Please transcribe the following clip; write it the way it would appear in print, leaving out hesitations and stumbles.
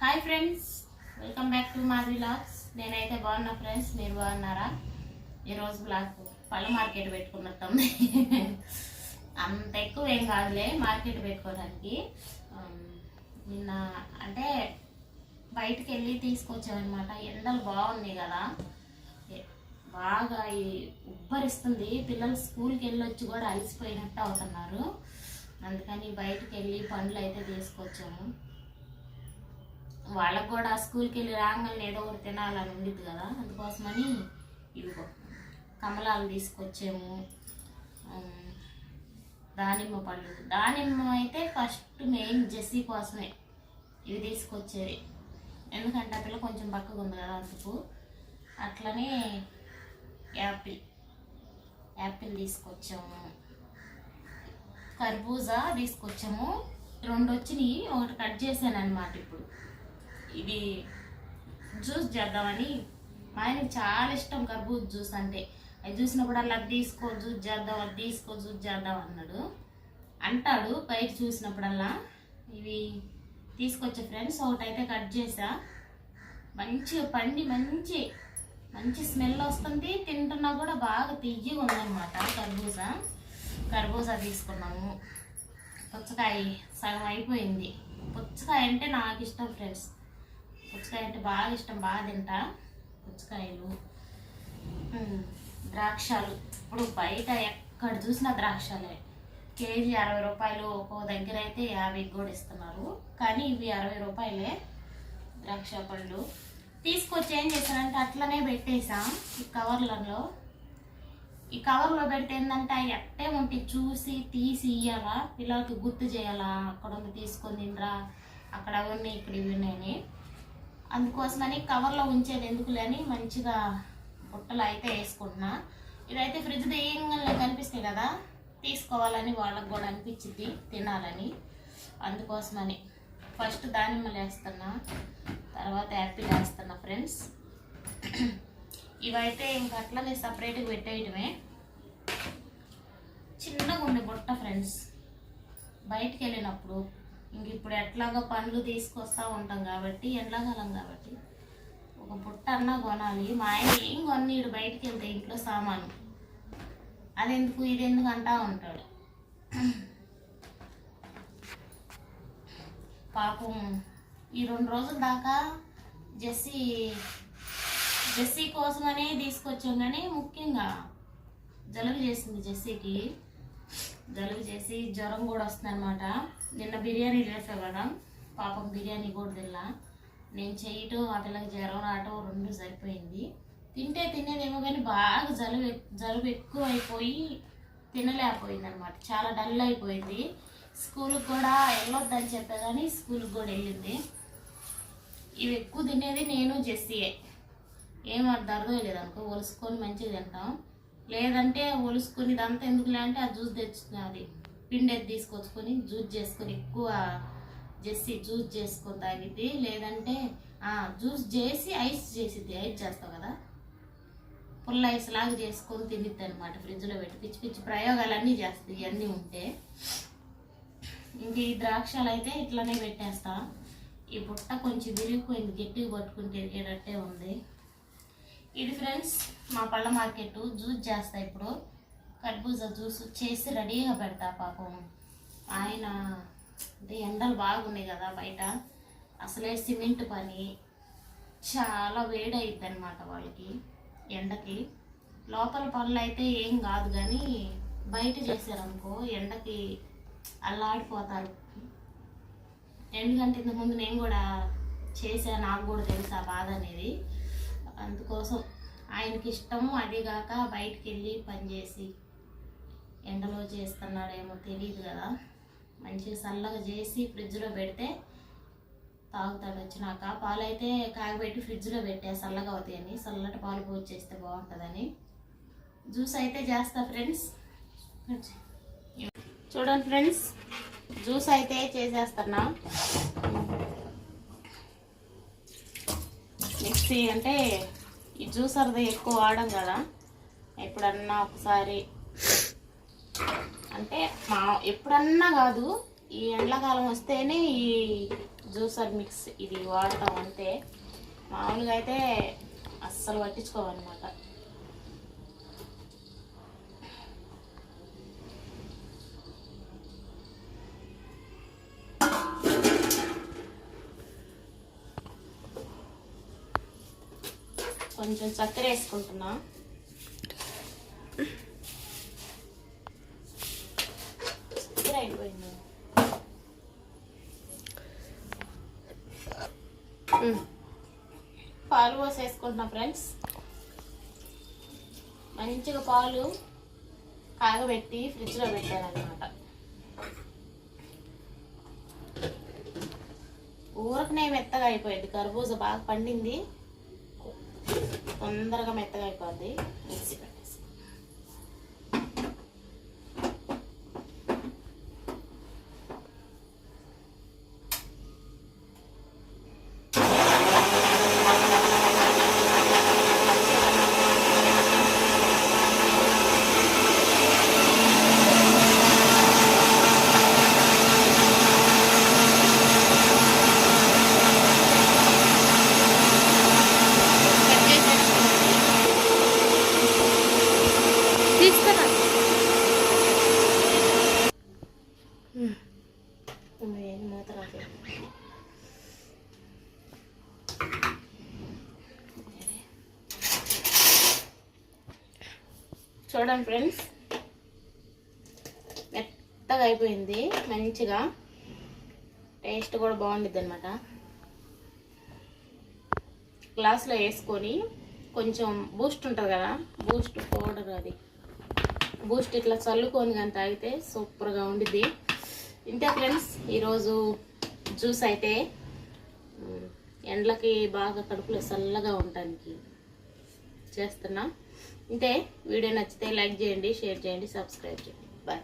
Hi friends, welcome back to Madhavi vlogs. నేనైతే బాగున్నా friends, మీరు బాగున్నారా? ఈరోజు బ్లాగ్ పళ్ళ మార్కెట్ పెట్టుకున్నట్టుంది. అంత ఎక్కువ ఏం కాదులే మార్కెట్ పెట్టుకోవడానికి. నిన్న అంటే బయటికి వెళ్ళి తీసుకొచ్చామన్నమాట. ఎండలు బాగున్నాయి కదా, బాగా ఉబ్బరిస్తుంది. పిల్లలు స్కూల్కి వెళ్ళి వచ్చి కూడా అలసిపోయినట్టు అవుతున్నారు. అందుకని బయటికి వెళ్ళి పండ్లు అయితే తీసుకొచ్చాము. వాళ్ళకు కూడా స్కూల్కి వెళ్ళి రాగానే ఏదో ఒకటి తినాలని ఉండిద్ది కదా, అందుకోసమని ఇవిగో కమలాలు తీసుకొచ్చాము. దానిమ్మ పళ్ళు, దానిమ్మ అయితే ఫస్ట్ మెయిన్ జెస్సీ కోసమే ఇవి తీసుకొచ్చేది. ఎందుకంటే ఆ పిల్ల కొంచెం బక్కగా ఉంది కదా అందుకు. అట్లనే యాపిల్ తీసుకొచ్చాము. కర్బూజా తీసుకొచ్చాము. 2 వచ్చినాయి, ఒకటి కట్ చేశాను అనమాట. ఇప్పుడు ఇది జ్యూస్ చేద్దామని, మా ఆయనకి చాలా ఇష్టం కర్బూజ జ్యూస్ అంటే. అది చూసినప్పుడల్లా అది తీసుకో జ్యూస్ చేద్దాం, అది తీసుకో జ్యూస్ చేద్దాం అంటాడు బయట చూసినప్పుడల్లా. ఇవి తీసుకొచ్చే ఫ్రెండ్స్, ఒకటి అయితే కట్ చేసా. మంచిగా పండి మంచి స్మెల్ వస్తుంది. తింటున్నా కూడా బాగా తియ్యగా ఉందన్నమాట. కర్బూజా తీసుకున్నాము. పుచ్చకాయ సగం అయిపోయింది. పుచ్చకాయ అంటే నాకు ఇష్టం ఫ్రెండ్స్. పుచ్చకాయ అంటే బాగా ఇష్టం, బాగా తింటా పుచ్చకాయలు. ద్రాక్షలు, ఇప్పుడు బయట ఎక్కడ చూసినా ద్రాక్షలే. కేజీ 60 రూపాయలు, ఒక్కో దగ్గర అయితే 50 కూడా ఇస్తున్నారు. కానీ ఇవి 60 రూపాయలే ద్రాక్ష పళ్ళు. తీసుకొచ్చి ఏం చేశానంటే అట్లనే పెట్టేసా ఈ కవర్లలో. ఈ కవర్లో పెడితే ఏంటంటే అవి ఎట్టే ఉంటే చూసి తీసి ఇయ్యాలా, పిల్లలకి గుర్తు చేయాలా, అక్కడ ఉంది తీసుకొని తినరా, అక్కడ అవి ఉన్నాయి ఇక్కడ ఇవి ఉన్నాయని. అందుకోసమని కవర్లో ఉంచేది ఎందుకులే అని మంచిగా బుట్టలు అయితే వేసుకుంటున్నా. ఇదైతే ఫ్రిడ్జ్ దేయంగానే కనిపిస్తాయి కదా, తీసుకోవాలని వాళ్ళకి కూడా అనిపించింది తినాలని. అందుకోసమని ఫస్ట్ దానిమ్మలు వేస్తున్నా, తర్వాత యాపిల్ వేస్తున్నా ఫ్రెండ్స్. ఇవైతే ఇంక అట్లనే సపరేట్గా పెట్టేయటమే. చిన్నగా ఉండే బుట్ట ఫ్రెండ్స్. బయటికి వెళ్ళినప్పుడు ఇంక ఇప్పుడు ఎట్లాగో పండ్లు తీసుకొస్తూ ఉంటాం కాబట్టి, ఎండాకాలం కాబట్టి ఒక బుట్ట అన్నా కొనాలి. మా ఆయన ఏం కొన్నీడు బయటికి వెళ్తే ఇంట్లో సామాను. అదెందుకు ఇదెందుకు అంటా ఉంటాడు. పాపం ఈ 2 రోజుల దాకా జెస్సీ కోసమనే తీసుకొచ్చాం. కానీ ముఖ్యంగా జలుబు చేసింది జెస్సీకి. జలుబు చేసి జ్వరం కూడా వస్తుంది అనమాట. నిన్న బిర్యానీ చేసా కదా, పాపం బిర్యానీ కూడా తిన్నా. నేను చేయటం ఆ పిల్లకి జ్వరం రావటం 2 సరిపోయింది. తినేదేమో కానీ బాగా జలుబు ఎక్కువ అయిపోయి తినలేకపోయింది అనమాట. చాలా డల్ అయిపోయింది. స్కూల్కి కూడా వెళ్ళొద్దని చెప్పా కానీ స్కూల్కి కూడా వెళ్ళింది. ఇవి ఎక్కువ తినేది నేను జెస్సీయే. ఏం అర్థం లేదనుకో ఒలుసుకొని మంచిగా తింటాం. లేదంటే ఒలుసుకొని ఇదంతా ఎందుకులే అంటే ఆ జ్యూస్ తెచ్చుకున్నది పిండి తీసుకొచ్చుకొని జ్యూస్ చేసుకొని ఎక్కువ జెస్సీ జ్యూస్ చేసుకొని తాగిద్ది. లేదంటే జ్యూస్ చేసి ఐస్ చేస్తావు కదా, ఫుల్ ఐస్ లాగా చేసుకొని తినిద్ది అనమాట. ఫ్రిడ్జ్లో పెట్టి పిచ్చి పిచ్చి ప్రయోగాలన్నీ చేస్తుంది ఇవన్నీ ఉంటే. ఇంక ఈ ద్రాక్షలు అయితే ఇట్లనే పెట్టేస్తా. ఈ బుట్ట కొంచెం విరిగిపోయింది, గట్టిగా పట్టుకుంటే ఎరిగేటట్టే ఉంది. ఇది ఫ్రెండ్స్ మా పళ్ళ మార్కెట్. జ్యూస్ చేస్తా ఇప్పుడు. కర్బూజా జ్యూస్ చేసి రెడీగా పెడతా. పాపం ఆయన అంటే ఎండలు బాగున్నాయి కదా బయట, అసలే సిమెంట్ పని, చాలా వేడి అయిద్ది అనమాట వాళ్ళకి ఎండకి. లోపల పనులు అయితే ఏం కాదు కానీ బయట చేశారనుకో ఎండకి అల్లాడిపోతారు. ఎందుకంటే ఇంతకుముందు నేను కూడా చేసా, నాకు కూడా తెలుసు ఆ బాధ అనేది. అందుకోసం ఆయనకి ఇష్టము. అదిగాక బయటికి వెళ్ళి పనిచేసి ఎండలో చేస్తున్నాడేమో తెలియదు కదా, మంచిగా చల్లగా చేసి ఫ్రిడ్జ్లో పెడితే తాగుతాడు. వచ్చినాక పాలు అయితే కాగబెట్టి ఫ్రిడ్జ్లో పెట్టా చల్లగా అవుతాయని, చల్లటి పాలు పోసి చేస్తే బాగుంటుందని. జ్యూస్ అయితే చేస్తా ఫ్రెండ్స్. చూడండి ఫ్రెండ్స్, జ్యూస్ అయితే చేసేస్తున్నా. మిక్సీ అంటే ఈ జ్యూసర్ది ఎక్కువ వాడడం కదా, ఎప్పుడన్నా ఒకసారి అంటే ఎప్పుడన్నా కాదు, ఈ ఎండాకాలం వస్తేనే ఈ జ్యూసర్ మిక్స్ ఇది వాడతాం అంతే. మామూలుగా అయితే అస్సలు పట్టించుకోవాలన్నమాట. కొంచెం చక్కెర వేసుకుంటున్నా. చక్కెర అయిపోయింది. పాలు పోసేసుకుంటున్నా ఫ్రెండ్స్. మంచిగా పాలు కాగబెట్టి ఫ్రిడ్జ్లో పెట్టాను అన్నమాట. ఊరకనే మెత్తగా అయిపోయింది. కర్బూజా బాగా పండింది, తొందరగా మెత్తగా అయిపోద్ది. మిక్సీ పెట్టేసి మూత రాలేదు. చూడండి ఫ్రెండ్స్, మెత్తగా అయిపోయింది. మంచిగా టేస్ట్ కూడా బాగుండిద్ది అనమాట. గ్లాస్లో వేసుకొని కొంచెం బూస్ట్ ఉంటుంది కదా, బూస్ట్ పౌడర్, అది బూస్ట్ ఇట్లా చల్లుకొని కానీ తాగితే సూపర్గా ఉండిద్ది. ఇంతే ఫ్రెండ్స్, ఈరోజు జ్యూస్ అయితే ఎండలకి బాగా కడుపులో చల్లగా ఉండటానికి చేస్తున్నా. ఇంతే. వీడియో నచ్చితే లైక్ చేయండి, షేర్ చేయండి, సబ్స్క్రైబ్ చేయండి. బాయ్.